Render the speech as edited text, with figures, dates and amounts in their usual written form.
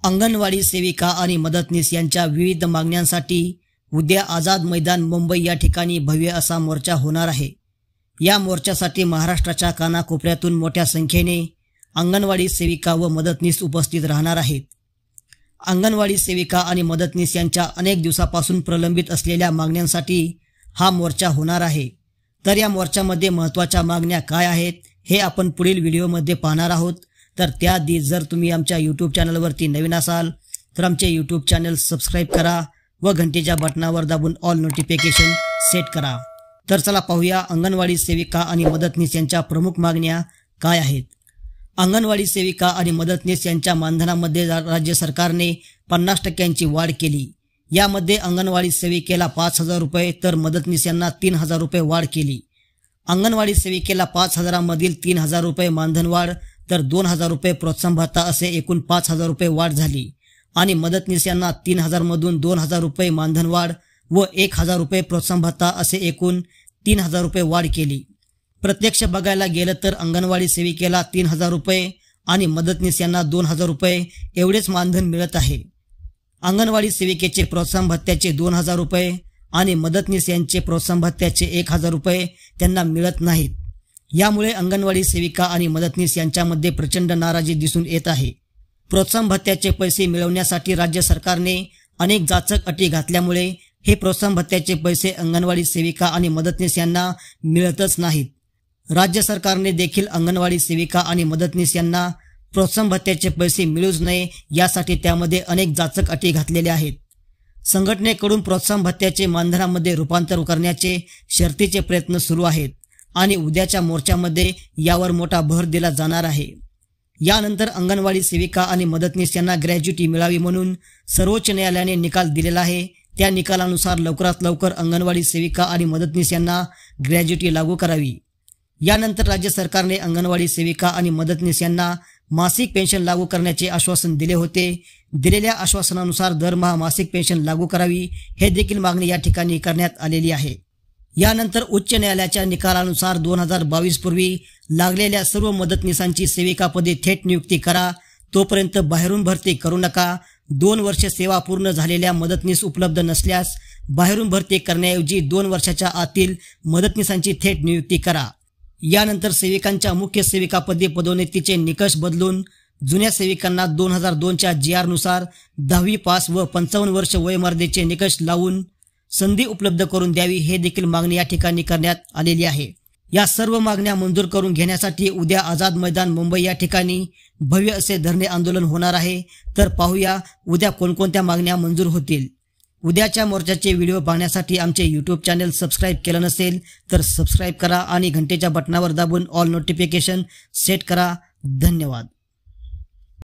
अंगणवाडी सेविका आणि मदतनीस यांच्या विविध मागण्यांसाठी उद्या आझाद मैदान मुंबई या ठिकाणी भव्य असा मोर्चा होणार आहे। या मोर्चासाठी महाराष्ट्राच्या कानाकोपऱ्यातून मोठ्या संख्येने अंगणवाडी सेविका व मदतनीस उपस्थित राहणार आहेत। अंगणवाडी सेविका आणि मदतनीस यांच्या अनेक दिवसापासून प्रलंबित असलेल्या मागण्यांसाठी हा मोर्चा होणार आहे। तर या मोर्चामध्ये महत्त्वाच्या मागण्या काय आहेत हे आपण पुढील व्हिडिओमध्ये पाहणार आहोत। तर त्याआधी जर तुम्ही आमच्या YouTube चॅनलवरती नवीन असाल तर आमचे YouTube चॅनल सबस्क्राइब करा व घंटेच्या बटनावर दाबून ऑल नोटिफिकेशन सेट करा। तर चला पाहूया अंगणवाडी सेविका आणि मदतनीस यांच्या प्रमुख मागण्या काय आहेत। अंगणवाडी सेविका आणि मदतनीस यांच्या मानधनामध्ये राज्य सरकारने 50% वाढ केली। यामध्ये अंगणवाडी सेविकेला 5,000 रुपये तर मदतनीस यांना 3,000 रुपये वाढ केली। अंगणवाडी सेविकेला 5,000 मधील 3,000 रुपये मानधन वाढ तर 2,000 रुपये प्रोत्साहन भत्ता असे एकूण 5,000 रुपये वाढ झाली आणि मदतनीस यांना 3,000 मधून 2,000 रुपये मानधन वाढ व 1,000 रुपये प्रोत्साहन भत्ता असे एकूण 3,000 रुपये वाढ केली। प्रत्यक्ष बघायला गेलं तर अंगणवाडी सेविकेला 3,000 रुपये आणि मदतनीस यांना 2,000 रुपये एवढेच मानधन मिळत आहे। अंगणवाडी सेविकेचे प्रोत्साहन भत्त्याचे 2,000 रुपये आणि मदतनीस यांचे प्रोत्साहन भत्त्याचे 1,000 रुपये त्यांना मिळत नाहीत। यामुळे अंगणवाडी सेविका आणि मदतनीस यांच्यामध्ये प्रचंड नाराजी दिसून येत आहे। प्रोत्साहन भत्त्याचे पैसे मिळवण्यासाठी राज्य सरकारने अनेक जाचक अटी घातल्यामुळे हे प्रोत्साहन भत्त्याचे पैसे अंगणवाडी सेविका आणि मदतनीस यांना मिळतच नाहीत। राज्य सरकारने देखील अंगणवाडी सेविका आणि मदतनीस यांना प्रोत्साहन भत्त्याचे पैसे मिळूच नये यासाठी त्यामध्ये अनेक जाचक अटी घातलेल्या आहेत। संघटनेकडून प्रोत्साहन भत्त्याचे मानधनामध्ये रूपांतर करण्याचे शर्तीचे प्रयत्न सुरू आहेत आणि उद्याच्या मोर्चामध्ये यावर मोठा भर दिला जाणार आहे। यानंतर अंगणवाडी सेविका आणि मदतनीस यांना ग्रॅज्युटी मिळावी म्हणून सर्वोच्च न्यायालयाने निकाल दिलेला आहे। त्या निकालानुसार लवकरात लवकर अंगणवाडी सेविका आणि मदतनीस यांना ग्रॅज्युटी लागू करावी। यानंतर राज्य सरकारने अंगणवाडी सेविका आणि मदतनीस यांना मासिक पेन्शन लागू करण्याचे आश्वासन दिले होते। दिलेल्या आश्वासनानुसार दरमहा मासिक पेन्शन लागू करावी हे देखील मागणी या ठिकाणी करण्यात आलेली आहे। यानंतर उच्च न्यायालयाच्या निकालानुसार 2022 पूर्वी लागलेल्या सर्व मदतनीसांची सेविकापदी थेट नियुक्ती करा, तोपर्यंत बाहेरून भरती करू नका। 2 वर्ष सेवा पूर्ण झालेल्या मदतनीस उपलब्ध नसल्यास बाहेरून भरती करण्याऐवजी 2 वर्षाच्या आतील मदतनीसांची थेट नियुक्ती करा। यानंतर सेविकांच्या मुख्य सेविकापदी पदोन्नतीचे निकष बदलून जुन्या सेविकांना 2002च्या GR नुसार 10वी पास व 55 वर्ष वयोमर्यादेचे निकष लावून संधी उपलब्ध करून द्यावी हे देखील मागणी या ठिकाणी करण्यात आलेली आहे। या सर्व मागण्या मंजूर करून घेण्यासाठी उद्या आझाद मैदान मुंबई या ठिकाणी भव्य असे धरणे आंदोलन होणार आहे। तर पाहूया उद्या कोणकोणत्या मागण्या मंजूर होतील। उद्याच्या मोर्चाचे व्हिडिओ पाहण्यासाठी आमचे YouTube चॅनल सबस्क्राइब केलं नसेल तर सबस्क्राइब करा आणि घंटेच्या बटनावर दाबून ऑल नोटिफिकेशन सेट करा। धन्यवाद।